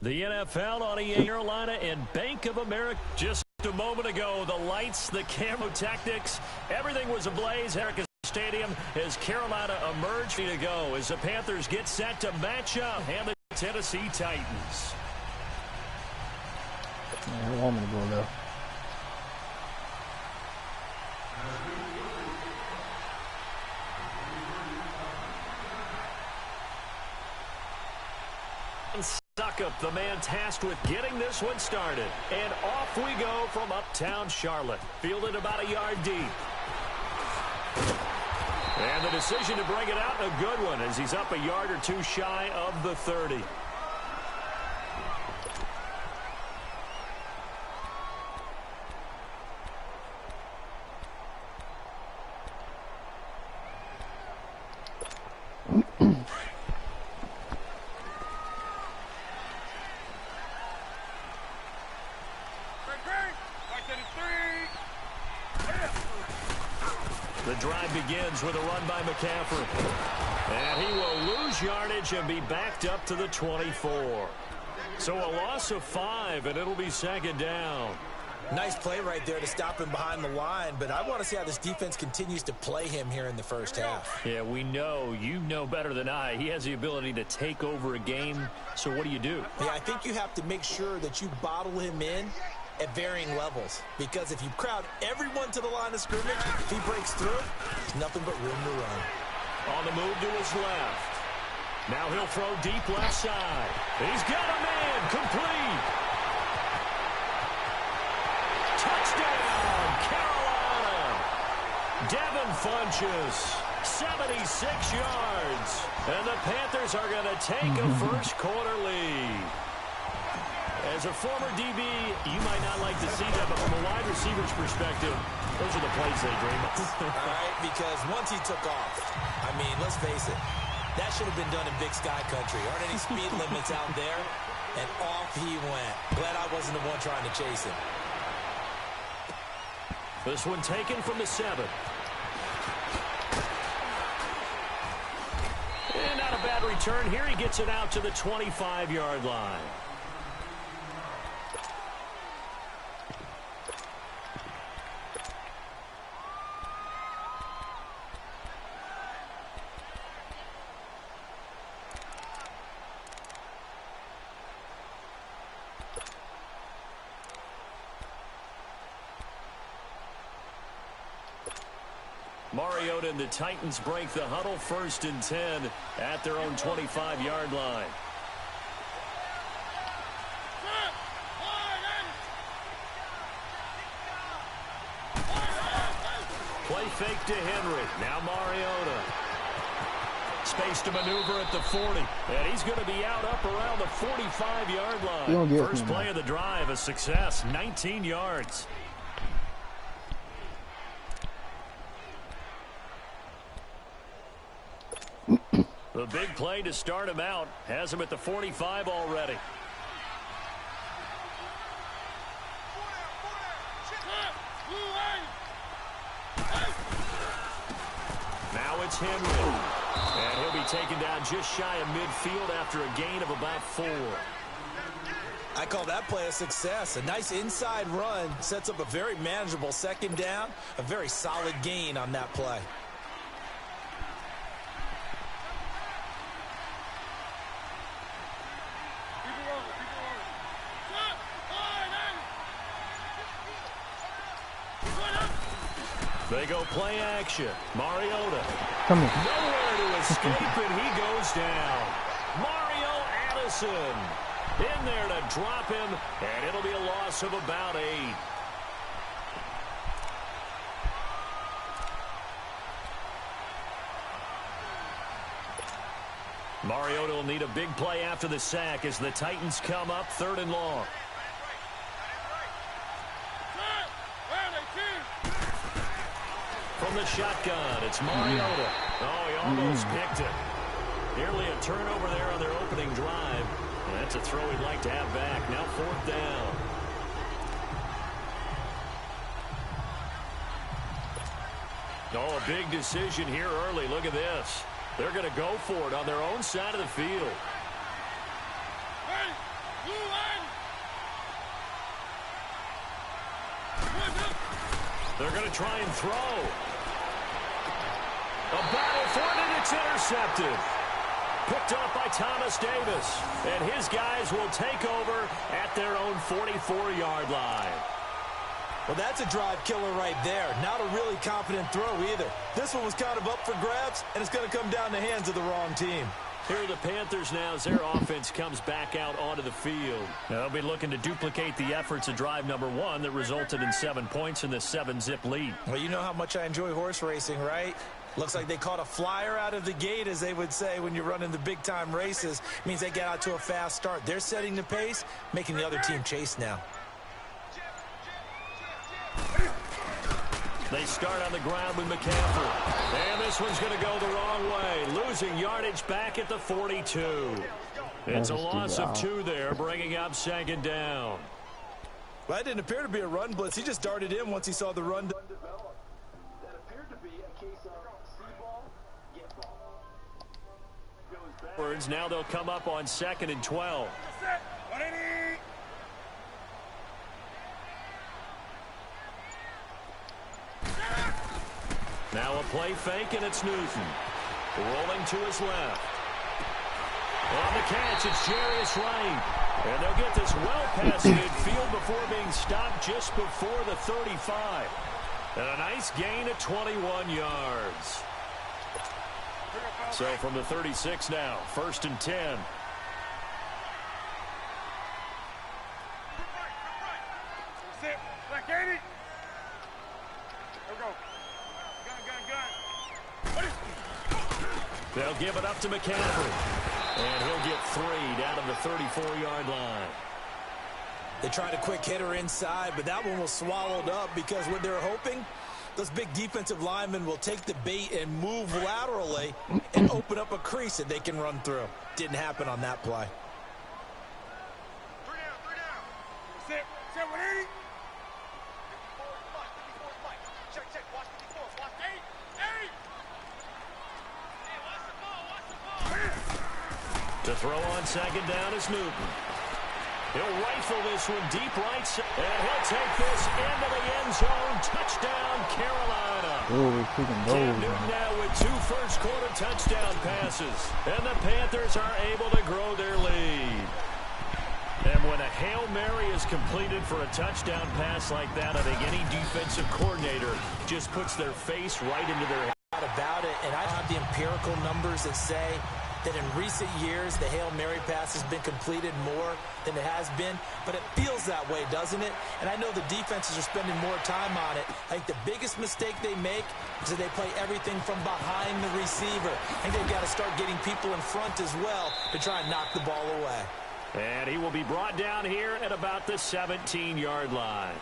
The NFL on EA Carolina and Bank of America. Just a moment ago, the lights, the camo tactics, everything was ablaze. America Stadium as Carolina emerged to go as the Panthers get set to match up and the Tennessee Titans. Yeah, I want me to go though. Suckup, the man tasked with getting this one started. And off we go from uptown Charlotte. Fielded about a yard deep. And the decision to bring it out, a good one, as he's up a yard or two shy of the 30. The drive begins with a run by McCaffrey. And he will lose yardage and be backed up to the 24. So a loss of 5, and it'll be second down. Nice play right there to stop him behind the line, but I want to see how this defense continues to play him here in the first half. Yeah, we know. You know better than I. He has the ability to take over a game. So what do you do? Yeah, I think you have to make sure that you bottle him in at varying levels, because if you crowd everyone to the line of scrimmage, if he breaks through, there's nothing but room to run. On the move to his left. Now he'll throw deep left side. He's got a man complete. Touchdown, Carolina. Devin Funchess, 76 yards. And the Panthers are going to take a first quarter lead. As a former DB, you might not like to see that, but from a wide receiver's perspective, those are the plays they dream of. All right, because once he took off, I mean, let's face it, that should have been done in Big Sky Country. Aren't any speed limits out there? And off he went. Glad I wasn't the one trying to chase him. This one taken from the 7. And not a bad return. Here he gets it out to the 25-yard line. Mariota and the Titans break the huddle, 1st and 10 at their own 25-yard line. Play fake to Henry. Now Mariota. Space to maneuver at the 40. And he's going to be out up around the 45-yard line. First play of the drive, a success, 19 yards. The big play to start him out has him at the 45 already. Now it's Henry. And he'll be taken down just shy of midfield after a gain of about 4. I call that play a success. A nice inside run sets up a very manageable second down. A very solid gain on that play. They go play action. Mariota. Come here. Nowhere to escape, and he goes down. Mario Addison in there to drop him, and it'll be a loss of about 8. Mariota will need a big play after the sack as the Titans come up 3rd and long. From the shotgun, it's Mariota. Oh, he almost picked it. Nearly a turnover there on their opening drive. And that's a throw he'd like to have back. Now 4th down. Oh, a big decision here early. Look at this. They're going to go for it on their own side of the field. They're going to try and throw. A battle for it, and it's intercepted. Picked up by Thomas Davis. And his guys will take over at their own 44-yard line. Well, that's a drive killer right there. Not a really confident throw either. This one was kind of up for grabs, and it's going to come down the hands of the wrong team. Here are the Panthers now as their offense comes back out onto the field. They'll be looking to duplicate the efforts of drive number 1 that resulted in 7 points in the 7-zip lead. Well, you know how much I enjoy horse racing, right? Looks like they caught a flyer out of the gate, as they would say when you're running the big-time races. It means they get out to a fast start. They're setting the pace, making the other team chase now. They start on the ground with McCaffrey. And this one's going to go the wrong way. Losing yardage back at the 42. It's a loss of 2 there, bringing up 2nd down. Well, that didn't appear to be a run blitz. He just darted in once he saw the run. Now they'll come up on 2nd and 12. Now a play fake, and it's Newton. Rolling to his left. On the catch, it's Jarius Wright. And they'll get this well past midfield before being stopped just before the 35. And a nice gain of 21 yards. So from the 36 now, 1st and 10. They'll give it up to McCaffrey. And he'll get 3 down to the 34-yard line. They tried a quick hitter inside, but that one was swallowed up because what they're hoping, those big defensive linemen will take the bait and move laterally and open up a crease that they can run through. Didn't happen on that play. To throw on 2nd down is Newton. He'll rifle this one deep right side, and he'll take this into the end zone. Touchdown, Carolina. Cam Newton now with 2 first-quarter touchdown passes, and the Panthers are able to grow their lead. And when a Hail Mary is completed for a touchdown pass like that, I think any defensive coordinator just puts their face right into their head. About it, and I have the empirical numbers that say that in recent years the Hail Mary pass has been completed more than it has been, but it feels that way, doesn't it? And I know the defenses are spending more time on it. I think the biggest mistake they make is that they play everything from behind the receiver. I think they've got to start getting people in front as well to try and knock the ball away. And he will be brought down here at about the 17-yard line.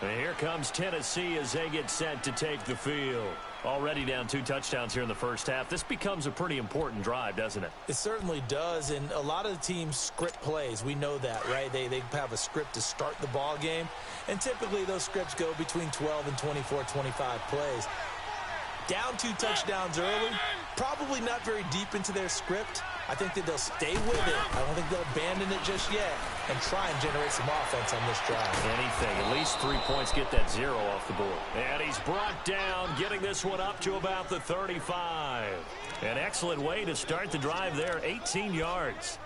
And here comes Tennessee as they get set to take the field. Already down 2 touchdowns here in the first half. This becomes a pretty important drive, doesn't it? It certainly does, and a lot of the teams script plays. We know that, right? They have a script to start the ball game, and typically those scripts go between 12 and 24, 25 plays. Down 2 touchdowns early, probably not very deep into their script. I think that they'll stay with it. I don't think they'll abandon it just yet and try and generate some offense on this drive. Anything. At least 3 points, get that 0 off the board. And he's brought down, getting this one up to about the 35. An excellent way to start the drive there, 18 yards.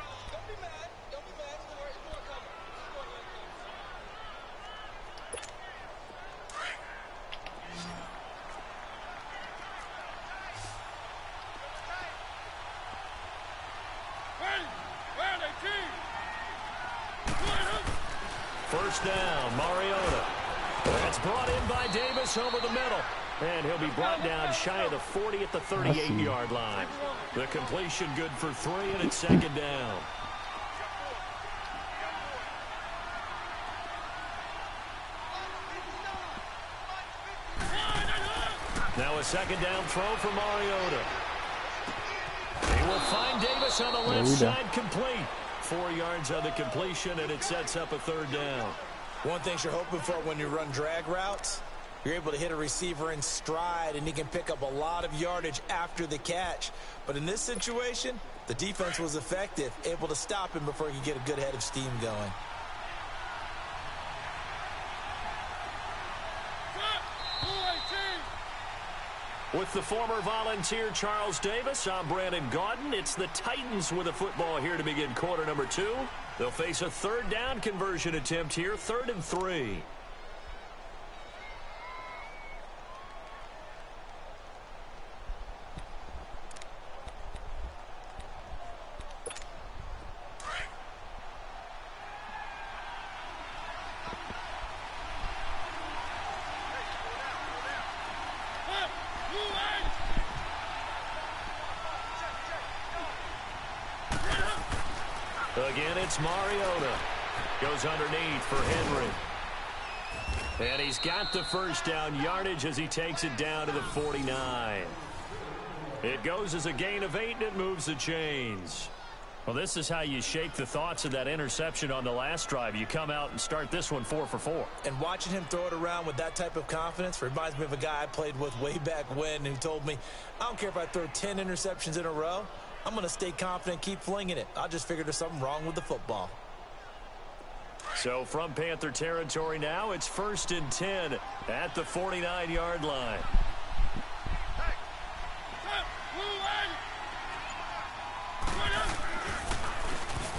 First down, Mariota. That's brought in by Davis over the middle. And he'll be brought down shy of the 40 at the 38-yard line. The completion good for 3, and it's 2nd down. Now a 2nd down throw for Mariota. He will find Davis on the left side, complete. 4 yards on the completion, and it sets up a 3rd down. One thing you're hoping for when you run drag routes, you're able to hit a receiver in stride, and he can pick up a lot of yardage after the catch. But in this situation, the defense was effective, able to stop him before he could get a good head of steam going. With the former Volunteer Charles Davis, I'm Brandon Gaudin. It's the Titans with the football here to begin quarter number 2. They'll face a third down conversion attempt here, 3rd and 3. Again, it's Mariota. Goes underneath for Henry. And he's got the first down yardage as he takes it down to the 49. It goes as a gain of 8, and it moves the chains. Well, this is how you shake the thoughts of that interception on the last drive. You come out and start this one 4 for 4. And watching him throw it around with that type of confidence reminds me of a guy I played with way back when who told me, I don't care if I throw 10 interceptions in a row. I'm going to stay confident, keep flinging it. I just figured there's something wrong with the football. So from Panther territory now, it's 1st and 10 at the 49-yard line.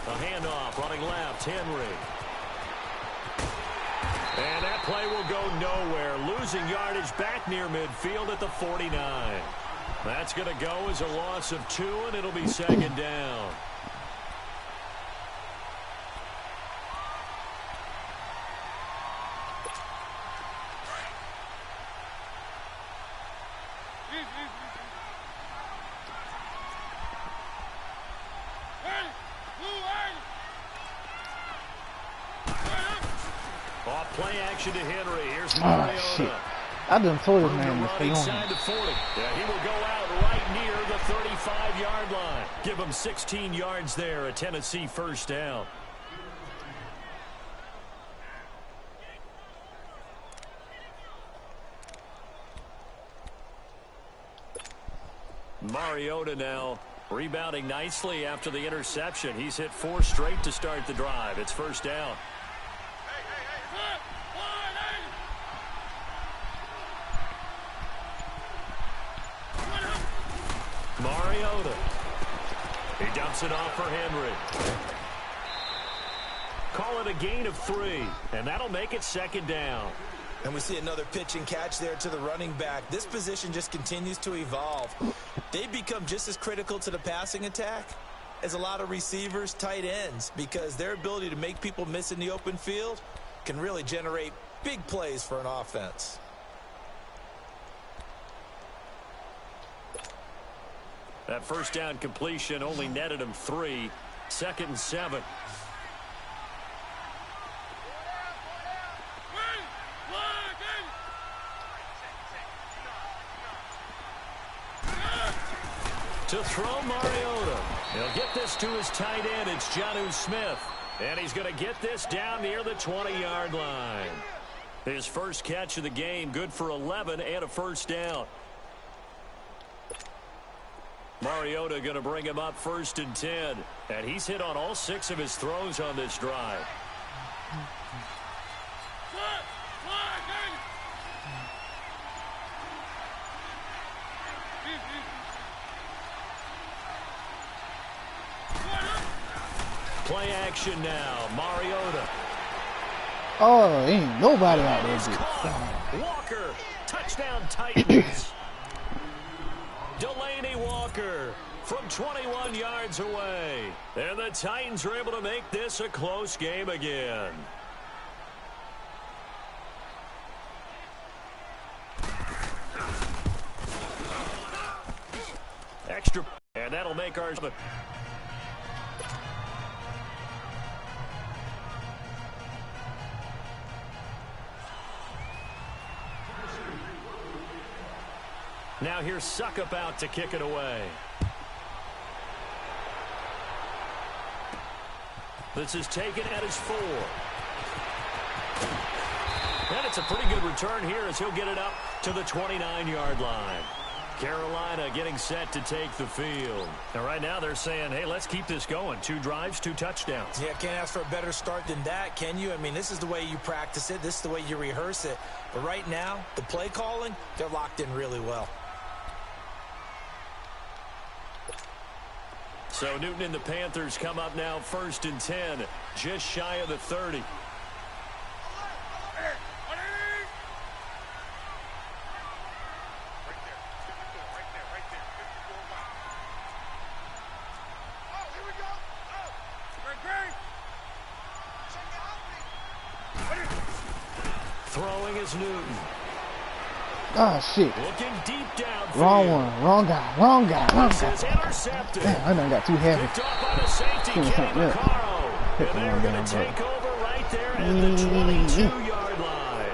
A handoff running left, Henry. And that play will go nowhere. Losing yardage back near midfield at the 49. That's going to go as a loss of 2, and it'll be 2nd down. Off play action to Henry. Here's Mariota. Oh, shit. I done told this man to stay on. Side to 40. Yeah, he will go out right near the 35-yard line. Give him 16 yards there, a Tennessee first down. Mariota now rebounding nicely after the interception. He's hit 4 straight to start the drive. It's first down. Mariota. He dumps it off for Henry. Call it a gain of 3, and that'll make it 2nd down. And we see another pitch and catch there to the running back. This position just continues to evolve. They become just as critical to the passing attack as a lot of receivers, tight ends, because their ability to make people miss in the open field can really generate big plays for an offense. That first down completion only netted him 3. 2nd and 7. To throw Mariota. He'll get this to his tight end. It's Jonnu Smith. And he's going to get this down near the 20-yard line. His first catch of the game, good for 11 and a first down. Mariota going to bring him up 1st and 10. And he's hit on all 6 of his throws on this drive. Play action now. Mariota. Oh, ain't nobody out there. Walker. Touchdown Titans. Delaney Walker from 21 yards away. And the Titans are able to make this a close game again. Extra. And that'll make ours. Now here's Suckup out to kick it away. This is taken at his 4. And it's a pretty good return here as he'll get it up to the 29-yard line. Carolina getting set to take the field. And right now they're saying, hey, let's keep this going. 2 drives, 2 touchdowns. Yeah, can't ask for a better start than that, can you? I mean, this is the way you practice it. This is the way you rehearse it. But right now, the play calling, they're locked in really well. So Newton and the Panthers come up now 1st and 10, just shy of the 30. Throwing is Newton. Oh, shit. Looking deep down. Wrong one. Wrong guy. Wrong guy. Wrong guy. Intercepted. Damn, I done got too heavy. Picked off by the safety, Kenny Vaccaro. And they're going to take over right there at the 22-yard line.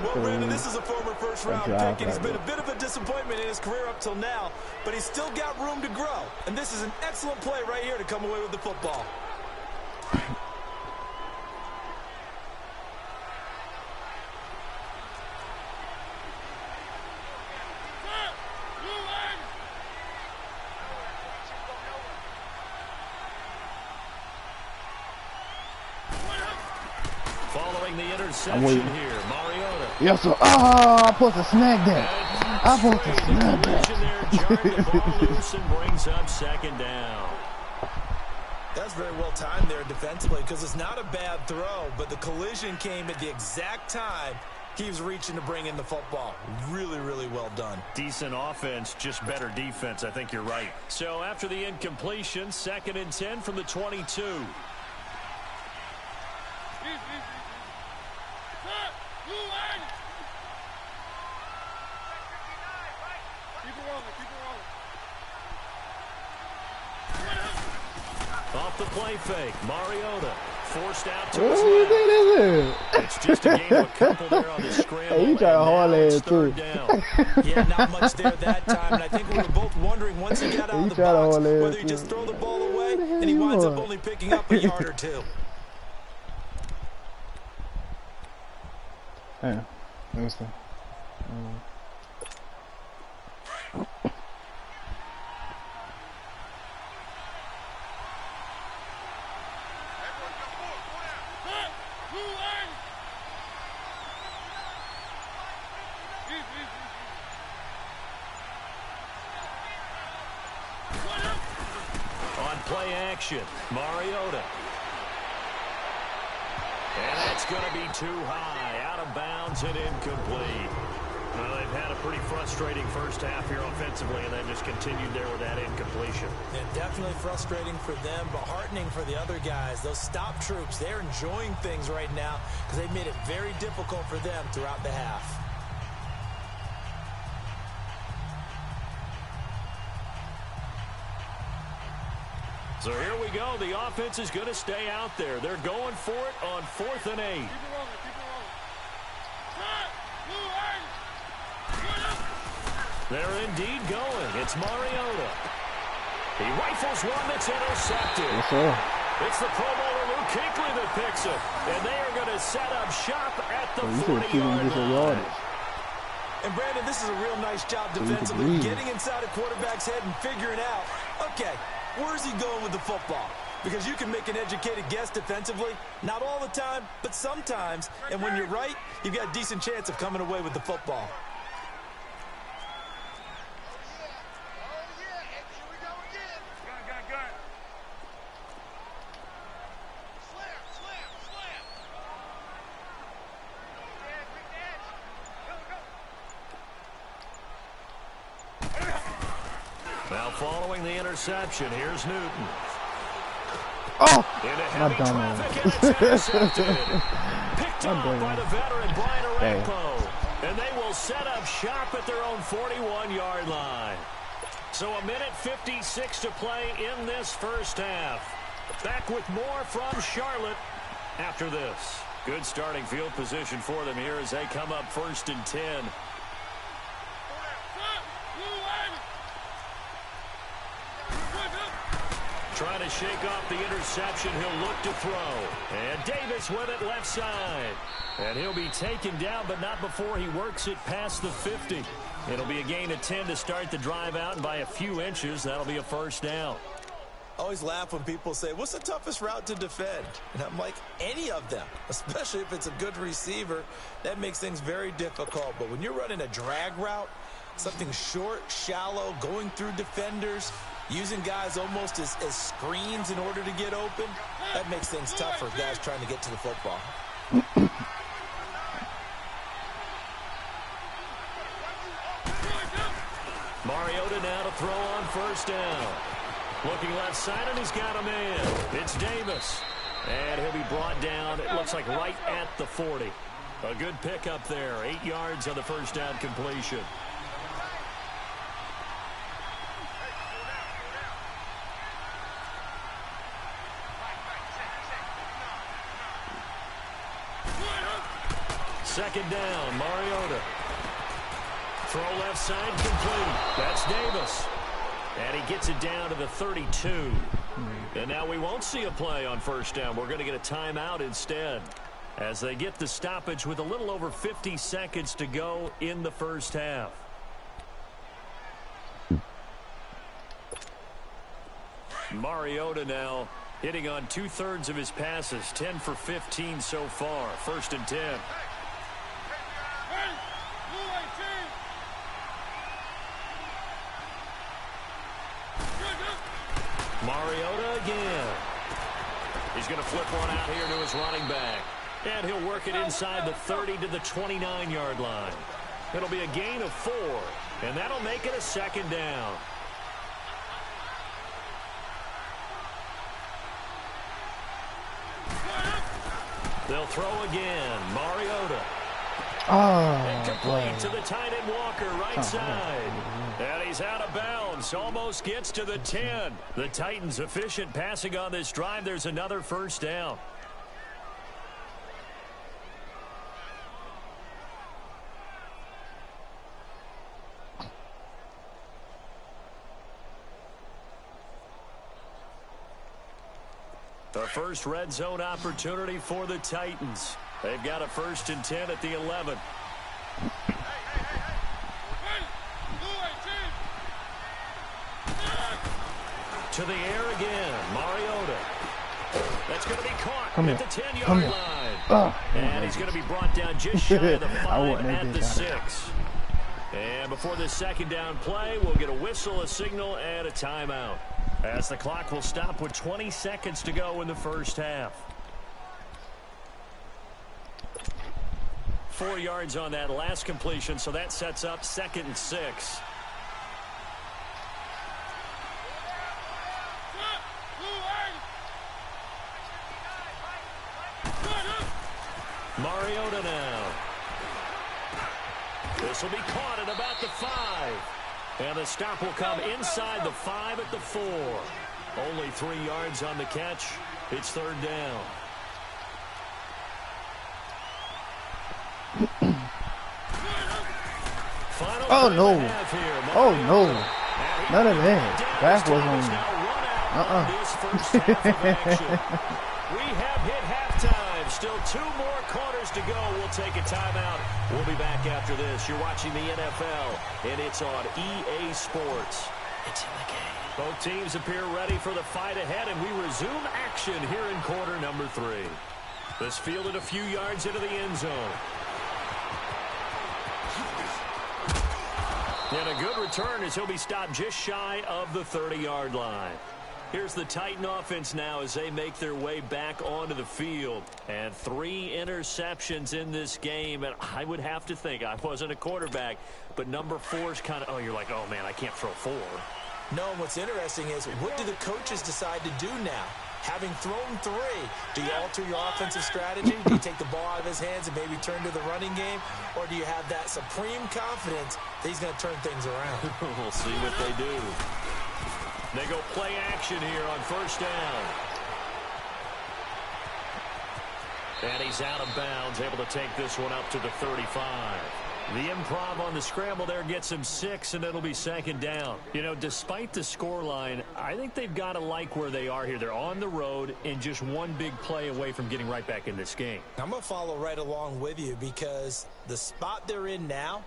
Well, Brandon, this is a former first-round pick, and he's been a bit of a disappointment in his career up till now, but he's still got room to grow. And this is an excellent play right here to come away with the football. Following the interception here, Mariota. Yes, sir. Oh, I'm supposed to snag that. I'm supposed to snag that. The ball loose and brings up 2nd down. That's very well timed there defensively because it's not a bad throw, but the collision came at the exact time he was reaching to bring in the football. Really, really well done. Decent offense, just better defense. I think you're right. So after the incompletion, 2nd and 10 from the 22. Off the play fake, Mariota forced out to his left. It's just a gain of a couple there on the scramble. Hey, you try to haul it too. Yeah, not much there that time, and I think we were both wondering once he got out of the box whether he just throw the ball away, and he winds up only picking up a yard or two. Yeah, listen. On play action, Mariota. And that's going to be too high, out of bounds and incomplete. Well, they've had a pretty frustrating first half here offensively, and then just continued there with that incompletion. Yeah, definitely frustrating for them, but heartening for the other guys. Those stop troops, they're enjoying things right now because they've made it very difficult for them throughout the half. So here we go. The offense is going to stay out there. They're going for it on 4th and 8. They're indeed going. It's Mariota. He rifles one that's intercepted. Yes, sir. It's the Pro Bowler Luke Kuechly that picks it. And they are going to set up shop at the 40-yard line. And Brandon, this is a real nice job defensively, getting inside a quarterback's head and figuring out, okay, where's he going with the football? Because you can make an educated guess defensively, not all the time, but sometimes. And when you're right, you've got a decent chance of coming away with the football. Now following the interception, here's Newton. Oh, Into my heavy dumb traffic, and it's intercepted. Picked off dumb by the veteran Brian Orakpo. And they will set up shop at their own 41-yard line. So a minute 56 to play in this first half. Back with more from Charlotte after this. Good starting field position for them here as they come up 1st and 10. Trying to shake off the interception. He'll look to throw. And Davis with it left side. And he'll be taken down, but not before he works it past the 50. It'll be a gain of 10 to start the drive out, and by a few inches, that'll be a first down. I always laugh when people say, what's the toughest route to defend? And I'm like, any of them, especially if it's a good receiver. That makes things very difficult. But when you're running a drag route, something short, shallow, going through defenders, Using guys almost as screens in order to get open, that makes things tough for guys trying to get to the football. Mariota now to throw on first down. Looking left side, and he's got a man. It's Davis. And he'll be brought down, it looks like right at the 40. A good pickup there. 8 yards on the first down completion. Second down, Mariota. Throw left side, complete. That's Davis. And he gets it down to the 32. And now we won't see a play on first down. We're going to get a timeout instead, as they get the stoppage with a little over 50 seconds to go in the first half. Mariota now hitting on 2/3 of his passes, 10 for 15 so far. First and 10. Mariota again. He's going to flip one out here to his running back. And he'll work it inside the 30 to the 29-yard line. It'll be a gain of 4, and that'll make it a second down. They'll throw again. Mariota. Incomplete to the tight end Walker, right side. And he's out of bounds. Almost gets to the 10. The Titans efficient passing on this drive. There's another first down. The first red zone opportunity for the Titans. They've got a first and 10 at the 11. To the air again, Mariota. That's going to be caught at the 10-yard line. And he's going to be brought down just shy of the 5 at the 6. And before this second down play, we'll get a whistle, a signal, and a timeout, as the clock will stop with 20 seconds to go in the first half. 4 yards on that last completion, so that sets up 2nd and 6. Mariota now. This will be caught at about the 5. And the stop will come inside the 5 at the 4. Only 3 yards on the catch. It's third down. Oh, no. Oh, no. None of that. That was on. We have hit halftime. Still 2 more quarters to go. We'll take a timeout. We'll be back after this. You're watching the NFL, and it's on EA Sports. It's in the game. Both teams appear ready for the fight ahead, and we resume action here in quarter number 3. This fielded a few yards into the end zone. And a good return as he'll be stopped just shy of the 30-yard line. Here's the Titan offense now as they make their way back onto the field. And 3 interceptions in this game. And I would have to think, I wasn't a quarterback, but number 4 is kind of, oh, you're like, oh, man, I can't throw 4. No, what's interesting is, what do the coaches decide to do now? Having thrown 3, do you alter your offensive strategy? Do you take the ball out of his hands and maybe turn to the running game? Or do you have that supreme confidence that he's going to turn things around? We'll see what they do. They go play action here on first down. And he's out of bounds, able to take this one up to the 35. The improv on the scramble there gets him 6, and it'll be second down. You know, despite the scoreline, I think they've got to like where they are here. They're on the road and just one big play away from getting right back in this game. I'm going to follow right along with you, because the spot they're in now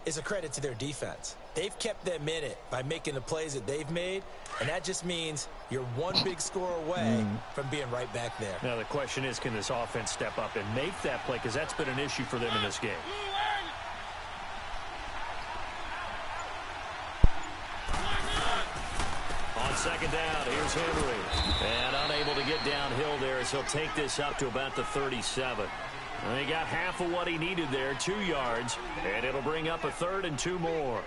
is a credit to their defense. They've kept them in it by making the plays that they've made, and that just means you're one big score away from being right back there. Now the question is, can this offense step up and make that play, because that's been an issue for them in this game. second down. Here's Henry. And unable to get downhill there as he'll take this up to about the 37. And he got half of what he needed there, 2 yards. And it'll bring up a 3rd and 2 more.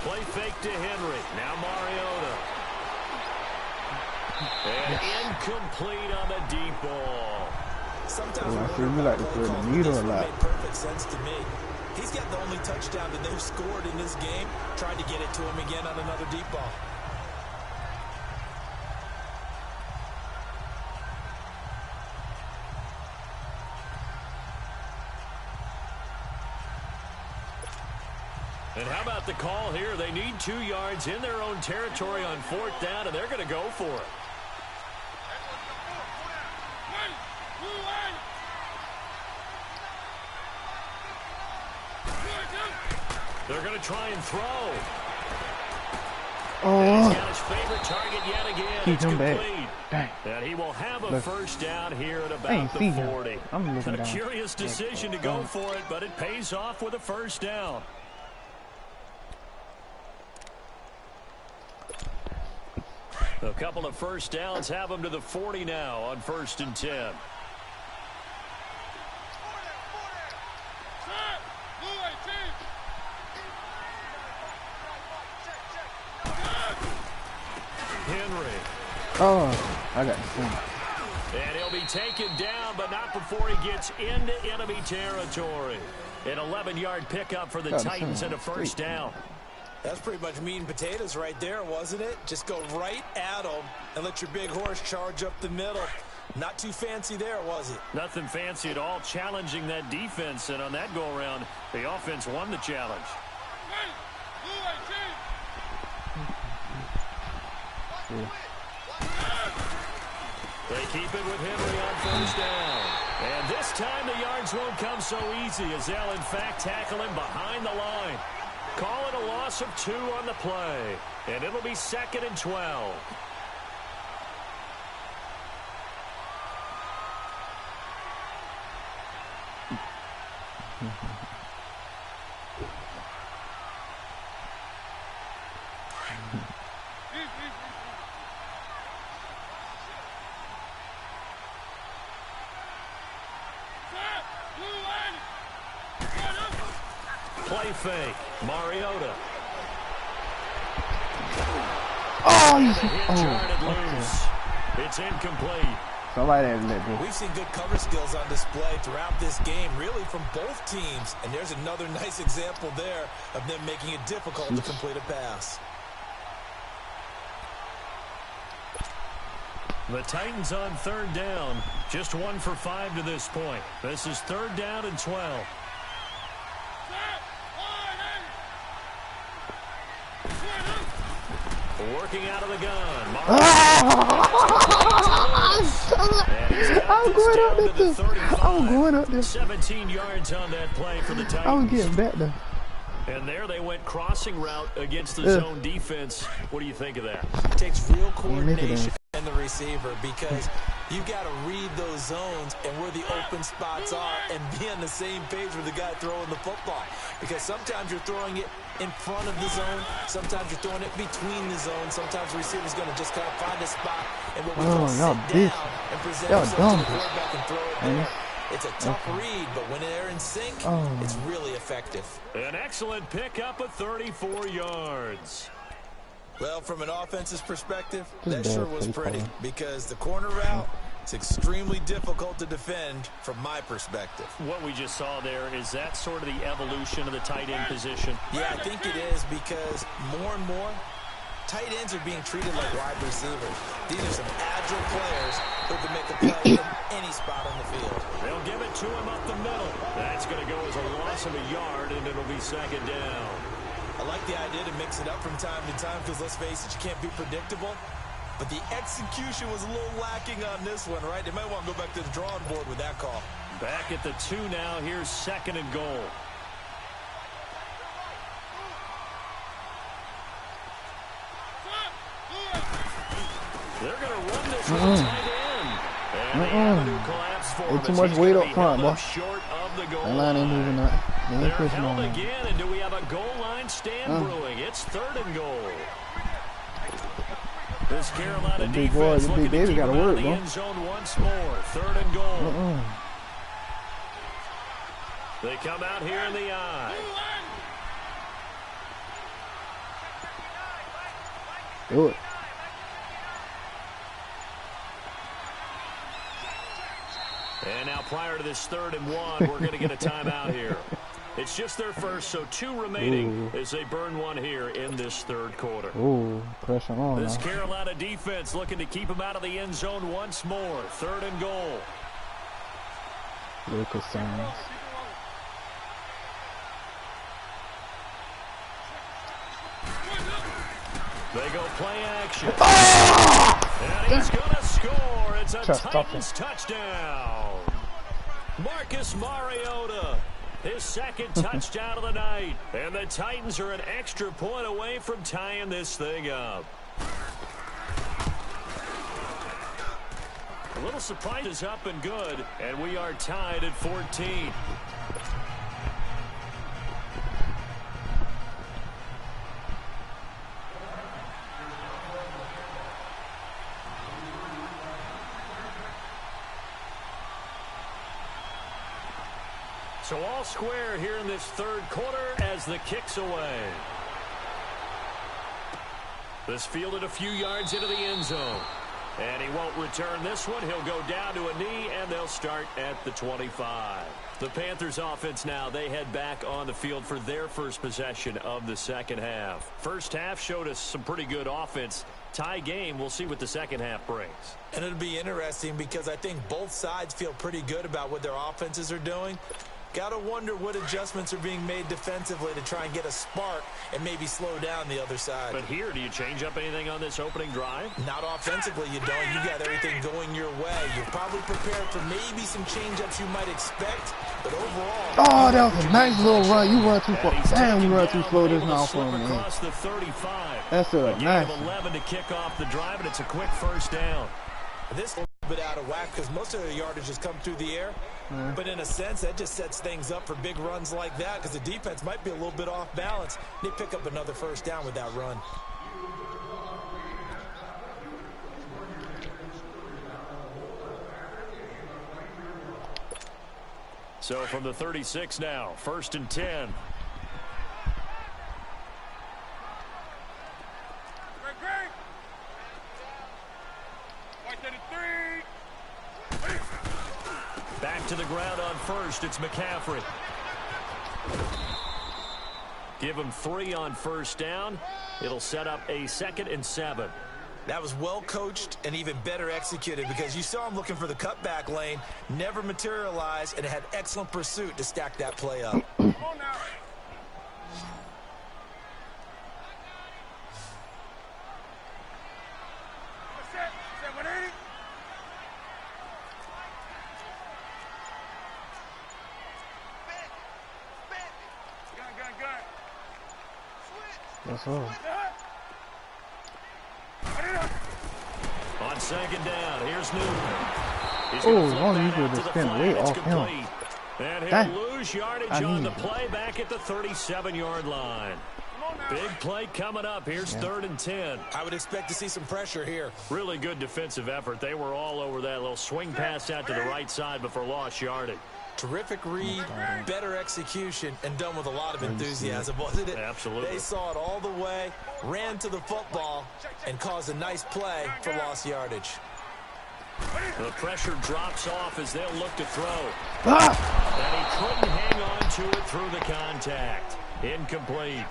Play fake to Henry. Now Mariota. And incomplete on the deep ball. Sometimes I feel like to throw the needle a lot. Made perfect sense to me. He's got the only touchdown that they've scored in this game. Tried to get it to him again on another deep ball. And how about the call here? They need 2 yards in their own territory on 4th down, and they're going to go for it. They're going to try and throw. Oh, and he's got his favorite target yet again. he's it's complete. Dang. And he will have a first down here at about the 40. I'm looking A down. curious decision to go for it, but it pays off with a first down. A couple of first downs have him to the 40 now on 1st and 10. Henry. Oh, I got the And he'll be taken down, but not before he gets into enemy territory. An 11-yard pickup for the Titans and a first down. That's pretty much meat and potatoes right there, wasn't it? Just go right at them and let your big horse charge up the middle. Not too fancy there, was it? Nothing fancy at all, challenging that defense. And on that go-around, the offense won the challenge. They keep it with Henry on first down. And this time the yards won't come so easy as they'll, in fact, tackle him behind the line. Call it a loss of 2 on the play. And it'll be 2nd and 12. Play fake. Mariota. It's incomplete. Somebody had to let go. We've seen good cover skills on display throughout this game, really from both teams. And there's another nice example there of them making it difficult to complete a pass. The Titans on 3rd down. Just 1 for 5 to this point. This is 3rd down and 12. Working out of the gun. I'm going up there. 17 yards on that play for the Titans. I was getting back there. And there they went crossing route against the zone defense. What do you think of that? It takes real coordination in the receiver because you've got to read those zones and where the open spots are and be on the same page with the guy throwing the football. Because sometimes you're throwing it in front of the zone. Sometimes you're throwing it between the zones. Sometimes the receiver's going to just kind of find a spot and what we call sit down and present himself to the quarterback and throw it there. It's a tough read, but when they're in sync, it's really effective. An excellent pickup of 34 yards. Well, from an offense's perspective, that sure was pretty because the corner route is extremely difficult to defend from my perspective. What we just saw there, is that sort of the evolution of the tight end position? Yeah, I think it is because more and more, tight ends are being treated like wide receivers. These are some agile players who can make a play in any spot on the field. They'll give it to him up the middle. That's going to go as a loss of a yard, and it'll be 2nd down. I like the idea to mix it up from time to time because, let's face it, you can't be predictable. But the execution was a little lacking on this one, right? They might want to go back to the drawing board with that call. Back at the 2 now. Here's 2nd and goal. They're going to run this one tight end. And the avenue collapse for him. Too much weight up front, boy. Short of the goal that line ain't moving up. They ain't They're pushing held on again, and do we have a goal line stand brewing? It's 3rd and goal. This Carolina defense the looking big to keep gotta him out work, of the bro. end zone once more. 3rd and goal. They come out here in the eye. Do it. And now prior to this 3rd and 1, we're going to get a timeout here. It's just their first, so 2 remaining as they burn one here in this 3rd quarter. Ooh, pressure on. This Carolina defense looking to keep him out of the end zone once more. 3rd and goal. Lucas Sims. They go play action. And he's going to score. It's a Titans touchdown. Marcus Mariota, his 2nd touchdown of the night. And the Titans are an extra point away from tying this thing up. A little surprise is up and good, and we are tied at 14. So all square here in this 3rd quarter as the kick's away. This fielded a few yards into the end zone. And he won't return this one. He'll go down to a knee, and they'll start at the 25. The Panthers offense now, they head back on the field for their first possession of the 2nd half. First half showed us some pretty good offense. Tie game, we'll see what the 2nd half brings. And it'll be interesting because I think both sides feel pretty good about what their offenses are doing. Got to wonder what adjustments are being made defensively to try and get a spark and maybe slow down the other side. But here, do you change up anything on this opening drive? Not offensively, you don't. You got everything going your way. You're probably prepared for maybe some change-ups you might expect, but overall... Oh, that was a nice little run. You run too far. Damn, you run too slow this now for me. Across the 35. That's a nice. 11 to kick off the drive, and it's a quick first down. This is a little bit out of whack because most of the yardage has come through the air. But in a sense, that just sets things up for big runs like that because the defense might be a little bit off balance. They pick up another first down with that run. So from the 36 now, 1st and 10. Back to the ground on 1st. It's McCaffrey. Give him 3 on 1st down. It'll set up a 2nd and 7. That was well coached and even better executed because you saw him looking for the cutback lane, never materialized, and had excellent pursuit to stack that play up. Come on now. That's all. On 2nd down, here's Newton. Oh, you could have spent way off him. And he'll lose yardage on the play back at the 37-yard line. Big play coming up. Here's 3rd and 10. I would expect to see some pressure here. Really good defensive effort. They were all over that little swing pass out to the right side before lost yardage. Terrific read, better execution, and done with a lot of enthusiasm, wasn't it? Absolutely. They saw it all the way, ran to the football, and caused a nice play for lost yardage. The pressure drops off as they'll look to throw. And he couldn't hang on to it through the contact. Incomplete.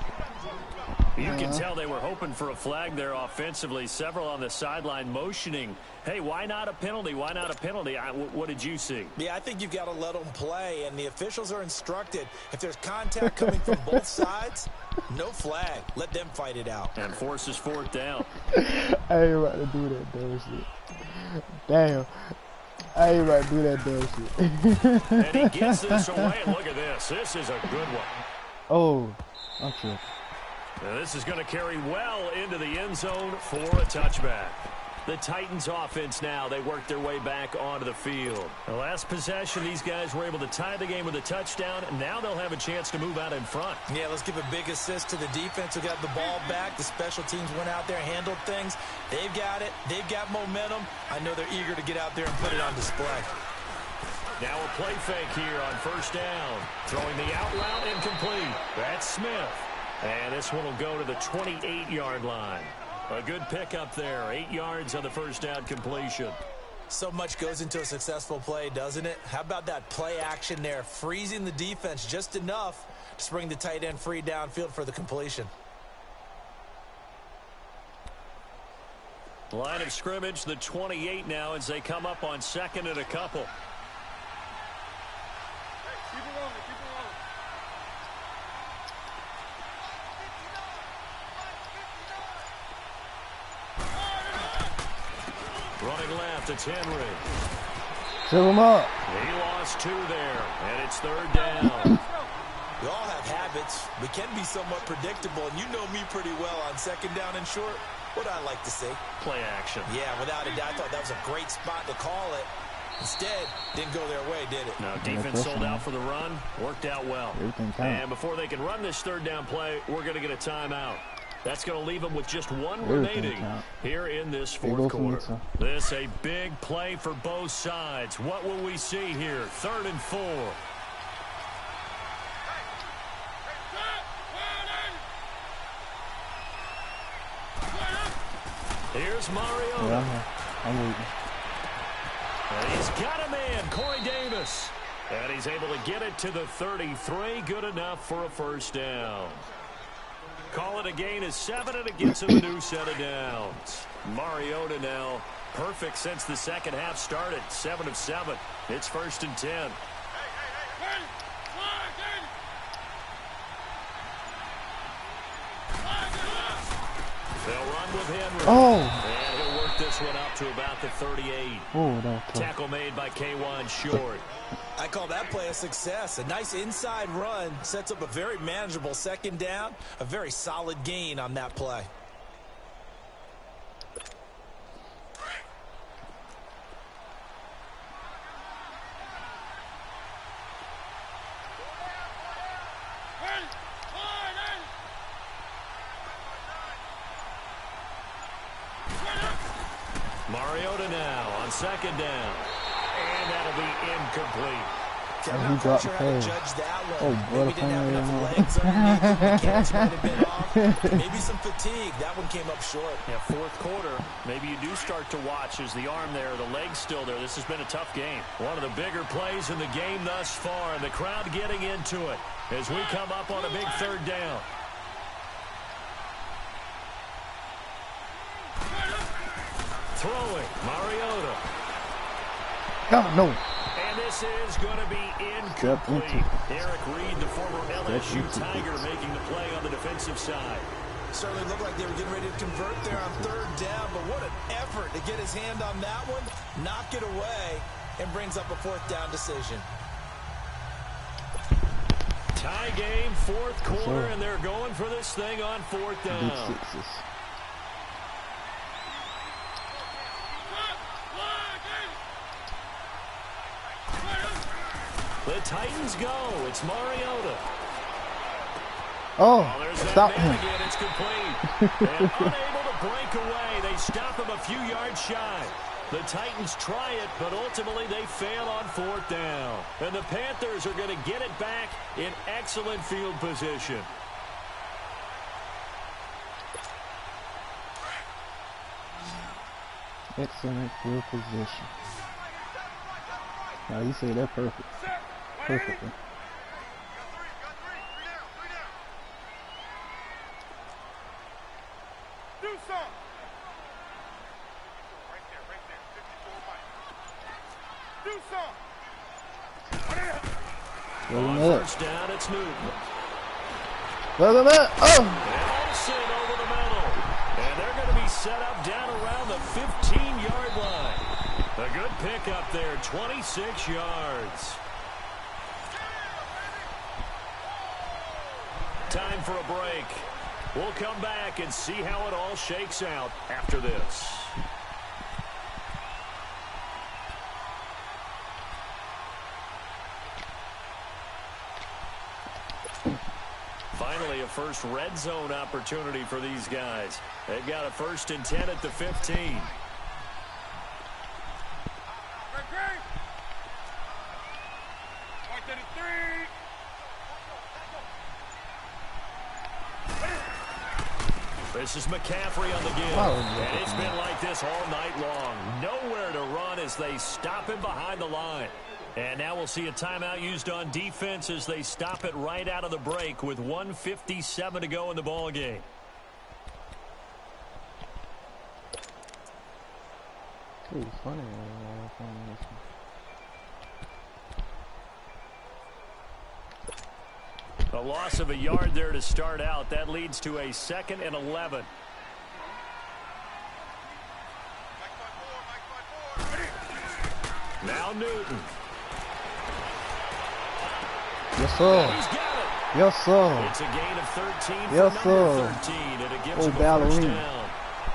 You can tell they were hoping for a flag there offensively. Several on the sideline motioning, hey, why not a penalty? Why not a penalty? What did you see? Yeah, I think you've got to let them play, and the officials are instructed. If there's contact coming from both sides, no flag. Let them fight it out. And forces fourth down. I ain't about to do that dumb shit. Damn. I ain't about to do that dumb shit. And he gets this away, and look at this. This is a good one. Oh, I'm tripping. Now this is going to carry well into the end zone for a touchback. The Titans offense now, they work their way back onto the field. The last possession, these guys were able to tie the game with a touchdown, and now they'll have a chance to move out in front. Yeah, let's give a big assist to the defense who got the ball back. The special teams went out there, handled things. They've got it. They've got momentum. I know they're eager to get out there and put it on display. Now a play fake here on first down. Throwing the out route incomplete. That's Smith. And this one will go to the 28-yard line. A good pickup there. 8 yards on the first down completion. So much goes into a successful play, doesn't it? How about that play action there? Freezing the defense just enough to bring the tight end free downfield for the completion. Line of scrimmage, the 28 now as they come up on second and a couple. Running left, it's Henry. Fill him up. He lost 2 there, and it's third down. We all have habits. We can be somewhat predictable, and you know me pretty well on second down and short. What I like to see. Play action. Yeah, without a doubt, I thought that was a great spot to call it. Instead, didn't go their way, did it? No, defense sold out for the run. Worked out well. And before they can run this third down play, we're going to get a timeout. That's going to leave them with just one remaining here in this fourth quarter. This a big play for both sides. What will we see here? 3rd and 4. Here's Mariota. Yeah, I'm waiting. And he's got a man, Corey Davis. And he's able to get it to the 33. Good enough for a first down. Call it a gain of 7, and it gets him a new set of downs. Mariota now perfect since the second half started. 7 of 7. It's 1st and 10. They'll run with Henry. Oh. And he'll work this one up to about the 38. Oh, that Tackle made by K'Wan Short. I call that play a success. A nice inside run sets up a very manageable second down. A very solid gain on that play. Mariota now on second down. And that'll be incomplete. And he dropped the pass. Oh, Maybe didn't have enough legs underneath him. The catch might have been off. Maybe some fatigue. That one came up short. Yeah, fourth quarter, maybe you do start to watch as the arm there, the leg's still there. This has been a tough game. One of the bigger plays in the game thus far, and the crowd getting into it as we come up on a big third down. Throwing, Mariota. Oh, no. And this is going to be incomplete. Eric Reed, the former LSU Tiger, making the play on the defensive side. Certainly looked like they were getting ready to convert there on third down, but what an effort to get his hand on that one, knock it away, and brings up a fourth down decision. Tie game, fourth quarter, and they're going for this thing on fourth down. The Titans go. It's Mariota. Oh, stop him. Again. It's complete. And unable to break away. They stop him a few yards shy. The Titans try it, but ultimately they fail on fourth down. And the Panthers are going to get it back in excellent field position. Excellent field position. Now you say that perfect. Perfectly. On first down, it's Newton. Look at that. Oh! Olsen over the middle. And they're going to be set up down around the 15-yard line. A good pick up there, 26 yards. Time for a break. We'll come back and see how it all shakes out after this. Finally, a first red zone opportunity for these guys. They've got a 1st and 10 at the 15. This is McCaffrey on the give. And it's been like this all night long. Nowhere to run as they stop him behind the line. And now we'll see a timeout used on defense as they stop it right out of the break with 1:57 to go in the ball game. Ooh, funny. A loss of a yard there to start out. That leads to a 2nd and 11. Now Newton. Yes, sir. He's got it. Yes, sir. It's a gain of 13 for Yes, number sir. 13, and it gives Oh, him a ballerina. first down.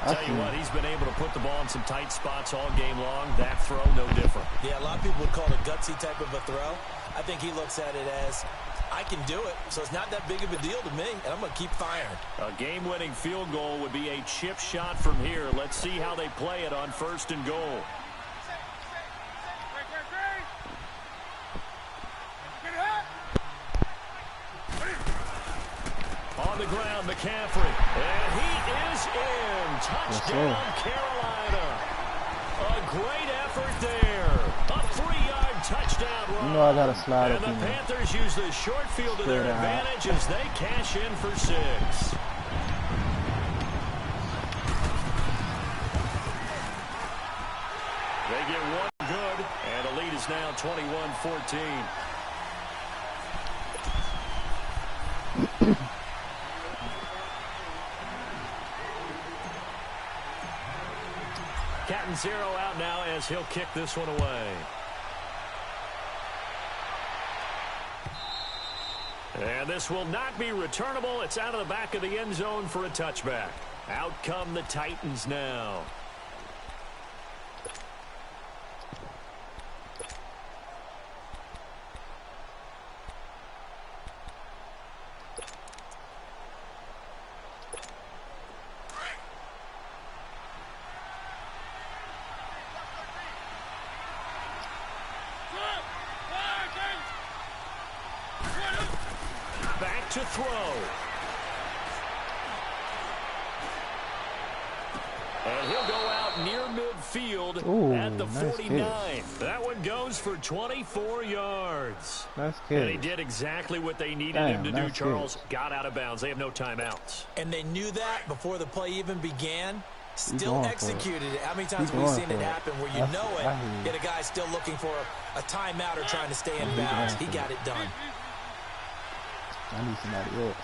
Tell you what, he's been able to put the ball in some tight spots all game long. That throw, no different. Yeah, a lot of people would call it a gutsy type of a throw. I think he looks at it as, I can do it, so it's not that big of a deal to me, and I'm going to keep firing. A game-winning field goal would be a chip shot from here. Let's see how they play it on 1st and goal. On the ground, McCaffrey. And he is in. Touchdown, Carolina. A great effort there. A 3-yard touchdown run. You know I gotta slide and up the in there. Panthers use the short field to their Straight out. advantage as they cash in for 6. They get one good, and the lead is now 21-14. Captain Zero out now as he'll kick this one away. And this will not be returnable. It's out of the back of the end zone for a touchback. Out come the Titans now. Back to throw. And he'll go out near midfield at the 49. Nice that one goes for 24 yards. Nice And he catch. did exactly what they needed him to do, Charles. Got out of bounds. They have no timeouts. And they knew that before the play even began. Still going for executed it. How many times Keep have we going seen for it it. happen where you That's- know I hear it, you. yet a guy's still looking for a timeout or trying to stay in Keep bounds. going He for got it. it done. I need somebody else.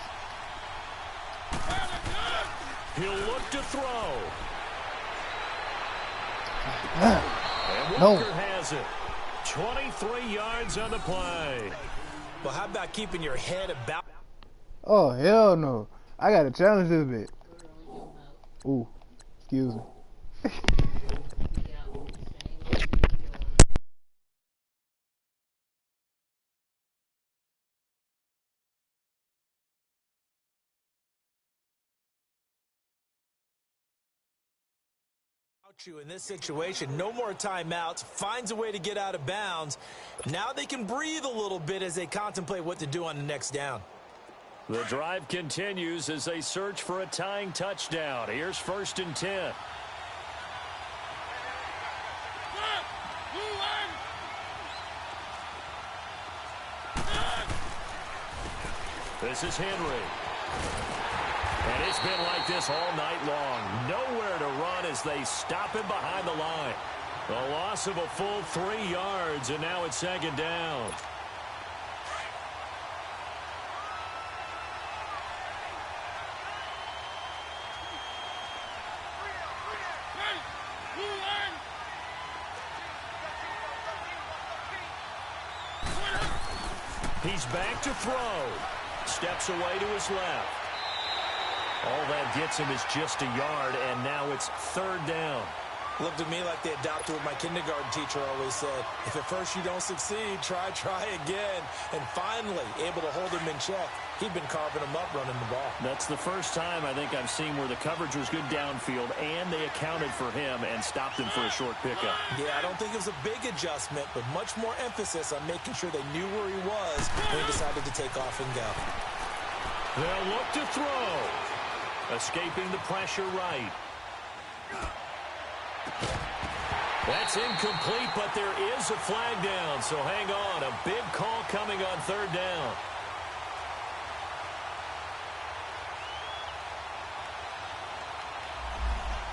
He'll look to throw. And No. Walker has it. 23 yards on the play. Well, how about keeping your head about? Oh, hell no. I got to challenge this bit. Ooh, excuse me. You in this situation, no more timeouts, finds a way to get out of bounds. Now they can breathe a little bit as they contemplate what to do on the next down. The drive continues as they search for a tying touchdown. Here's 1st and 10. This is Henry. And it's been like this all night long. Nowhere to run as they stop him behind the line. A loss of a full 3 yards, and now it's second down. He's back to throw. Steps away to his left. All that gets him is just a yard, and now it's third down. Looked to me like they adopted what my kindergarten teacher always said. If at first you don't succeed, try again. And finally, able to hold him in check. He'd been carving him up running the ball. That's the first time I think I've seen where the coverage was good downfield, and they accounted for him and stopped him for a short pickup. Yeah, I don't think it was a big adjustment, but much more emphasis on making sure they knew where he was when he decided to take off and go. They'll look to throw. Escaping the pressure right. That's incomplete, but there is a flag down, so hang on. A big call coming on third down.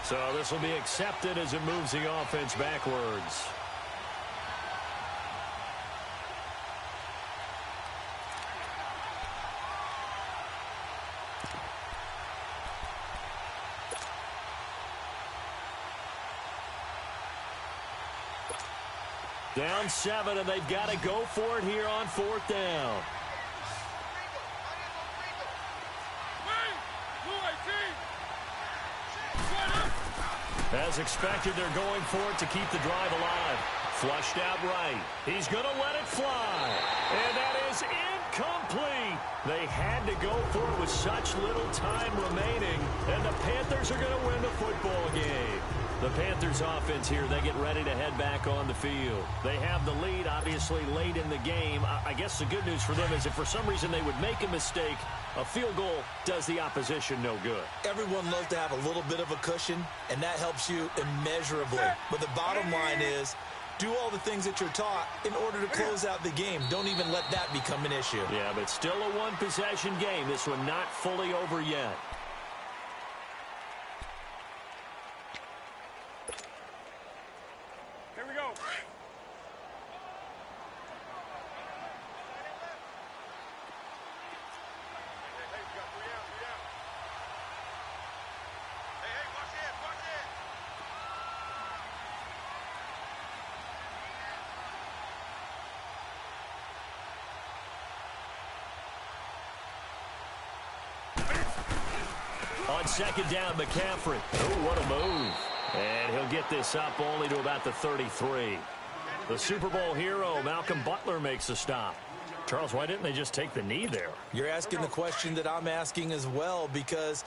So this will be accepted as it moves the offense backwards. Down 7, and they've got to go for it here on fourth down. As expected, they're going for it to keep the drive alive. Flushed out right. He's going to let it fly. And that is incomplete. They had to go for it with such little time remaining. And the Panthers are going to win the football game. The Panthers offense here, they get ready to head back on the field. They have the lead, obviously, late in the game. I guess the good news for them is if for some reason they would make a mistake, a field goal does the opposition no good. Everyone loves to have a little bit of a cushion, and that helps you immeasurably. But the bottom line is, do all the things that you're taught in order to close out the game. Don't even let that become an issue. Yeah, but still a one-possession game. This one not fully over yet. On second down, McCaffrey. Oh, what a move. And he'll get this up only to about the 33. The Super Bowl hero, Malcolm Butler, makes a stop. Charles, why didn't they just take the knee there? You're asking the question that I'm asking as well, because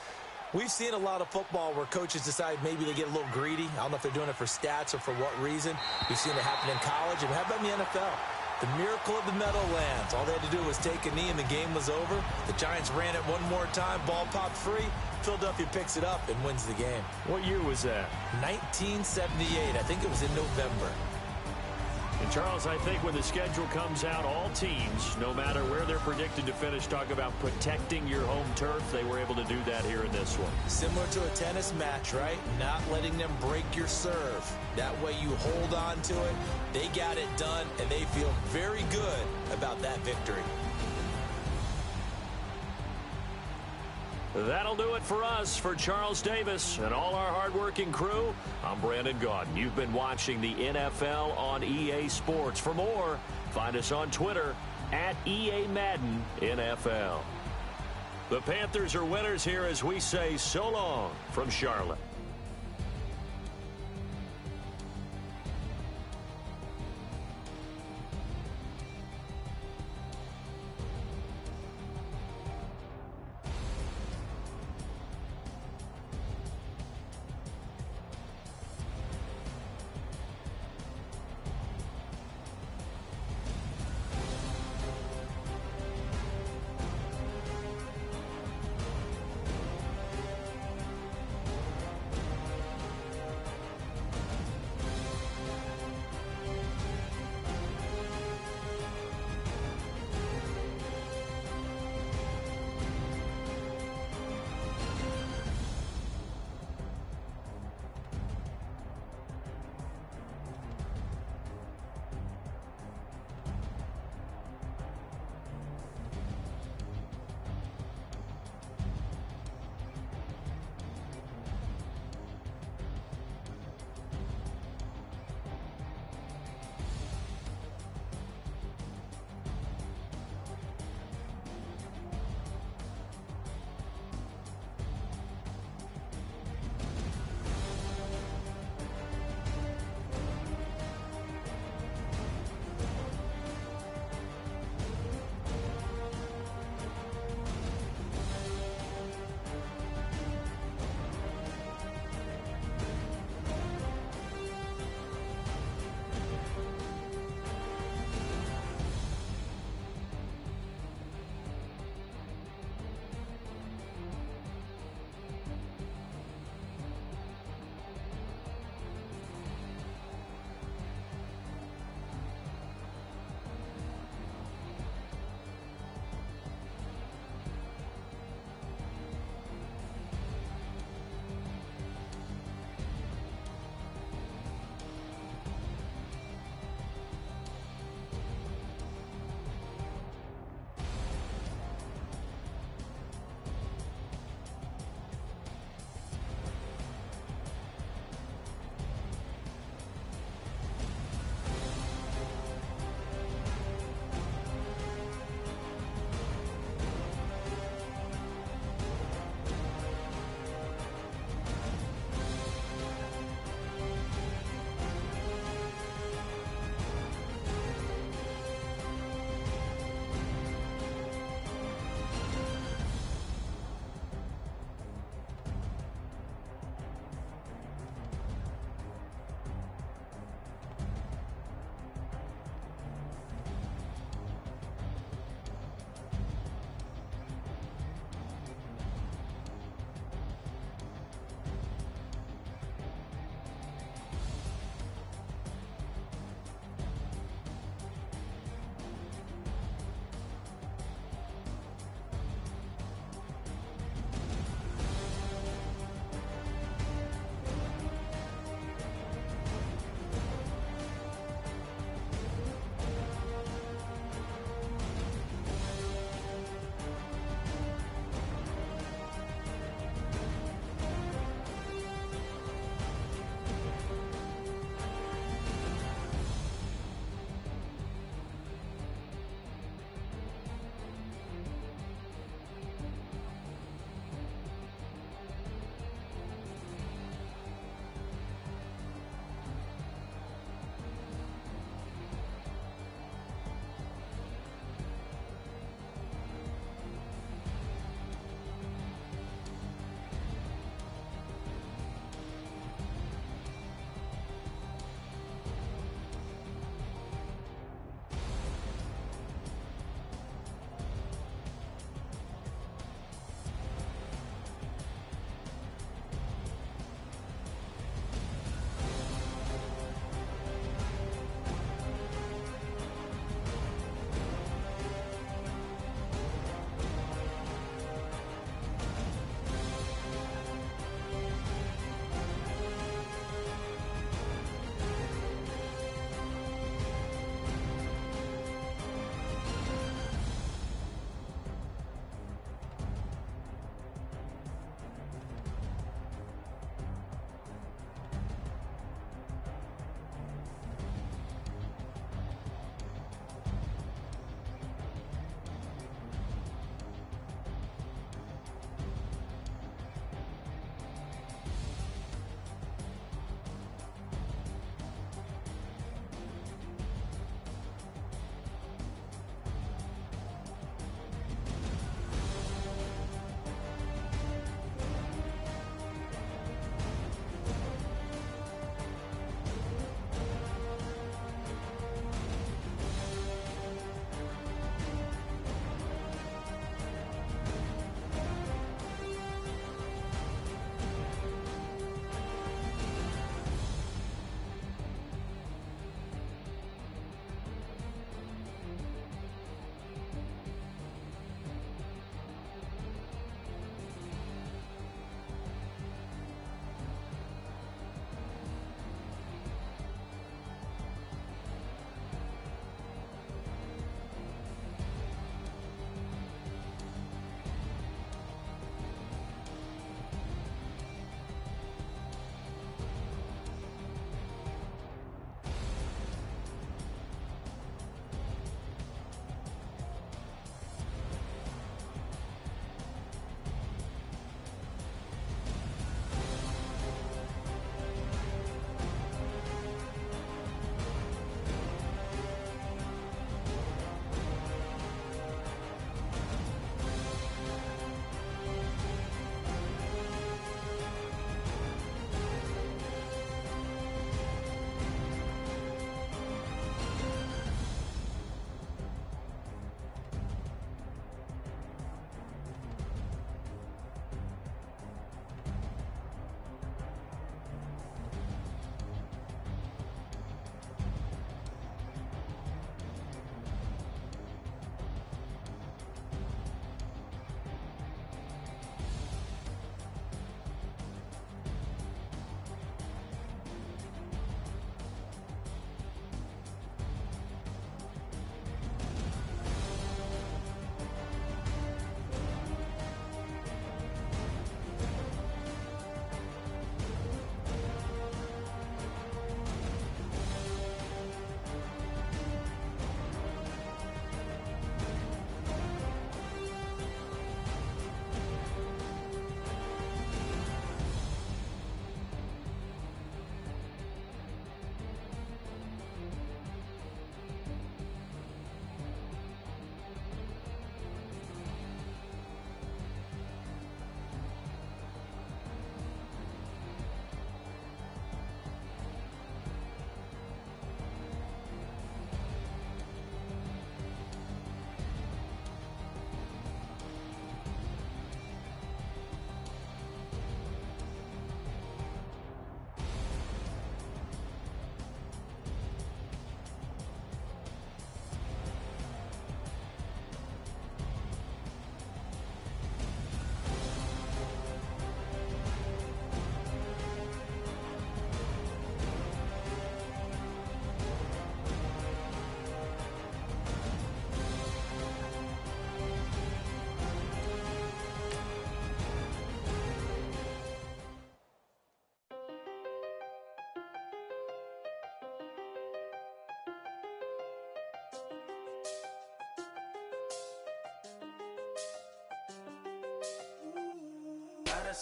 we've seen a lot of football where coaches decide maybe they get a little greedy. I don't know if they're doing it for stats or for what reason. We've seen it happen in college, and how about in the NFL? The miracle of the Meadowlands. All they had to do was take a knee, and the game was over. The Giants ran it one more time. Ball popped free. Philadelphia picks it up and wins the game. What year was that? 1978. I think it was in November. And, Charles, I think when the schedule comes out, all teams, no matter where they're predicted to finish, talk about protecting your home turf. They were able to do that here in this one. Similar to a tennis match, right? Not letting them break your serve. That way you hold on to it. They got it done, and they feel very good about that victory. That'll do it for us. For Charles Davis and all our hardworking crew, I'm Brandon Gaudin. You've been watching the NFL on EA Sports. For more, find us on Twitter at EA Madden NFL. The Panthers are winners here as we say so long from Charlotte.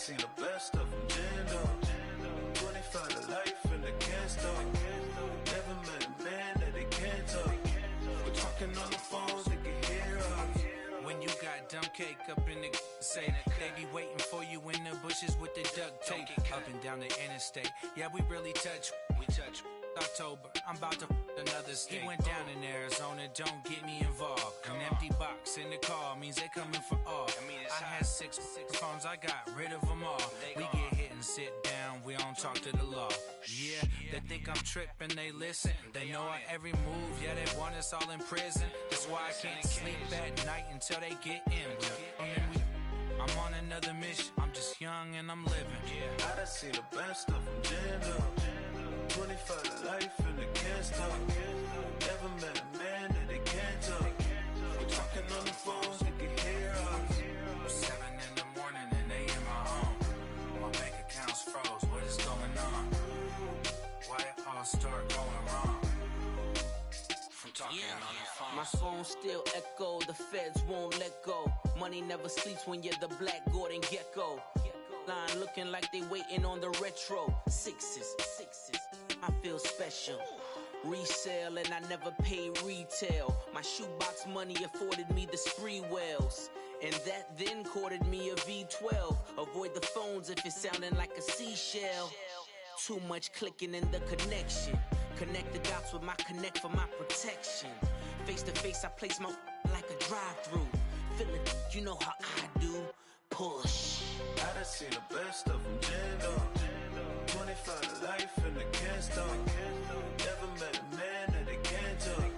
seen the best of them jammed up. 25 to life and they can't stop. Never met a man that they can't talk. We're talking on the phones, they can hear us. When you got dumb cake up in the say they be waiting for you in the bushes with the duct tape. Up and down the interstate. Yeah, we really touch. We touch. October, I'm about to another state. He went down in Arizona, don't get me involved. An empty box in the car means they coming for all. I had six phones, I got rid of them all. We get hit and sit down, we don't talk to the law. Yeah, they think I'm tripping, they listen. They know our every move, yeah, they want us all in prison. That's why I can't sleep at night until they get in. I'm on another mission, I'm just young and I'm living. I done seen the best of them jammed up. 25 to life and they can't stop. Never met a man that they can't talk. We're talking on the phones, they can hear us. 7 in the morning and they in my home. My bank account's froze, what is going on? Why it all start going wrong? From talking on the phone. My phone still echo, the feds won't let go. Money never sleeps when you're the Black Gordon Gecko. Line looking like they waiting on the retro. Sixes, I feel special. Resale and I never pay retail. My shoebox money afforded me the spree wells. And that then courted me a V12. Avoid the phones if it's sounding like a seashell. Too much clicking in the connection. Connect the dots with my connect for my protection. Face to face, I place my like a drive-through. Feeling, you know how I do. Push. I done seen the best of them jammed up. 25 to life and they can't stop. Never met a man that they can't talk.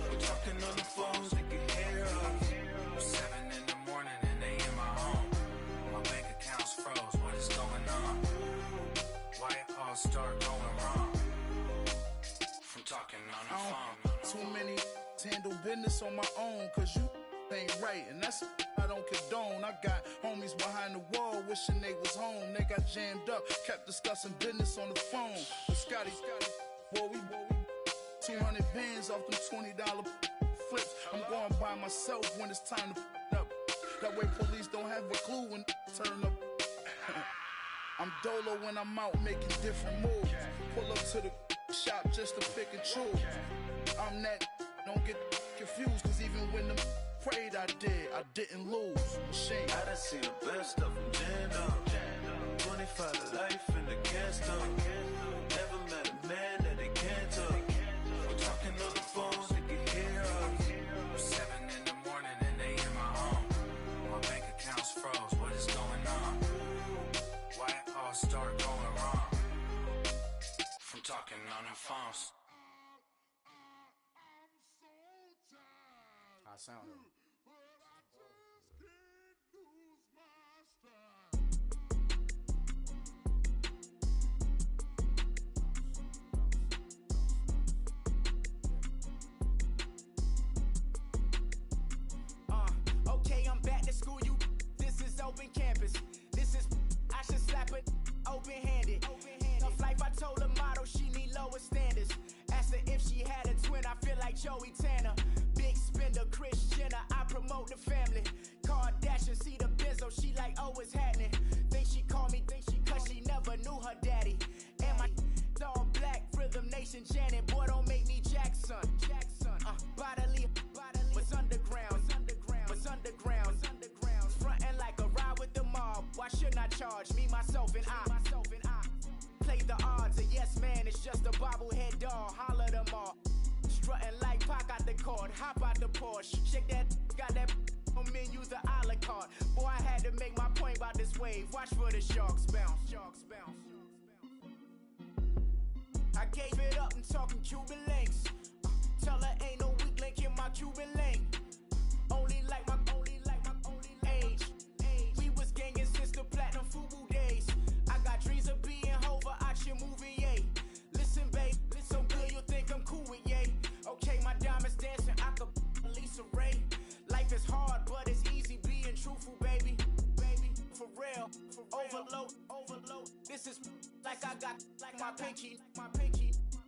We're talking on the phones, they can hear us. 7 in the morning and they in my home. My bank account's froze, what is going on? Why it all start going wrong? From talking on the phone. Too many handle business on my own, cause you ain't right, and that's I don't condone. I got homies behind the wall wishing they was home. They got jammed up, kept discussing business on the phone. But Scotty, boy, we 200 bands off them $20 flips. I'm going by myself when it's time to up. That way police don't have a clue when turn up. I'm dolo when I'm out making different moves. Pull up to the shop just to pick and choose. I'm that, don't get confused, cause even when the prayed I didn't lose. Machine. I done seen the best of them jammed up. 25 to life and they can't stop. Never met a man that they can't talk. We're talking on the phones, they can hear us. 7 in the morning and they in my home. My bank account's froze, what is going on? Why it all start going wrong? From talking on the phones. I sound it. Okay, I'm back to school, you. This is open campus. This is, I should slap it open-handed. Tough life, I told her motto, she need lower standards. Asked her if she had a twin, I feel like Joey Tanner. Big spender, Kris Jenner, I promote the family. Kardashian, see the benzo, she like, oh, it's happening. Think she called me, cause she never knew her daddy. And my all black, Rhythm Nation, Janet, boy, don't make me Jackson. Bodily, what's underground, what's underground. Frontin' like a ride with the mob, why shouldn't I charge me, myself, and I? Play the odds, a yes man, it's just a bobblehead doll, holler them all. Strutting like Pac out the court, hop out the Porsche, shake that, got that on menus, a la carte. Boy, I had to make my point about this wave, watch for the sharks bounce. I gave it up, I'm talking Cuban links. Tell her ain't no weak link in my Cuban link. Only like my age. We was gangin' since the platinum FUBU days. I got dreams of being Hova out your movie, yay. Listen, babe, so good you'll think I'm cool with yay. Okay, my diamonds dancing, I could Lisa Ray. Life is hard, but it's easy being truthful, baby. For real, overload. This is like I got like my pinky.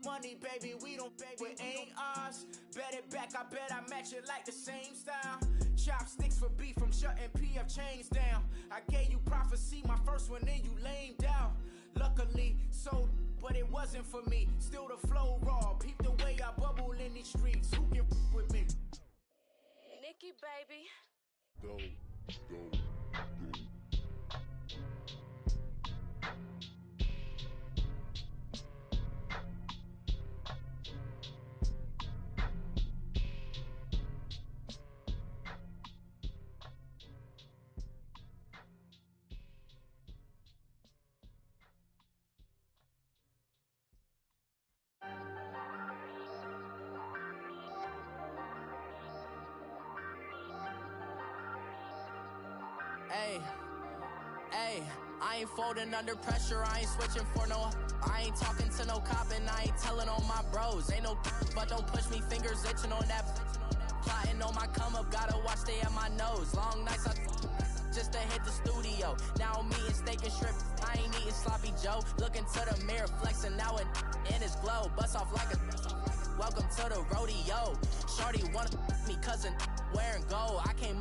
Money, baby, we don't pay, it ain't ours. Bet it back, I bet I match it like the same style. chopsticks for beef from shutting PF chains down. I gave you prophecy, my first one, then you lamed out. Luckily, sold, but it wasn't for me. Still the flow raw, peep the way I bubble in these streets. Who can with me? Nikki, baby. Go. Hey, I ain't folding under pressure, I ain't switching for no. I ain't talking to no cop and I ain't telling on my bros. Ain't no but don't push me, fingers itching on that. Plotting on my come up, gotta watch stay at my nose. Long nights I just to hit the studio. Now I'm eating steak and shrimp, I ain't eating sloppy Joe. Looking to the mirror, flexing now it in his glow. Bust off like a welcome to the rodeo. Shorty wanna me cousin wearing gold. I came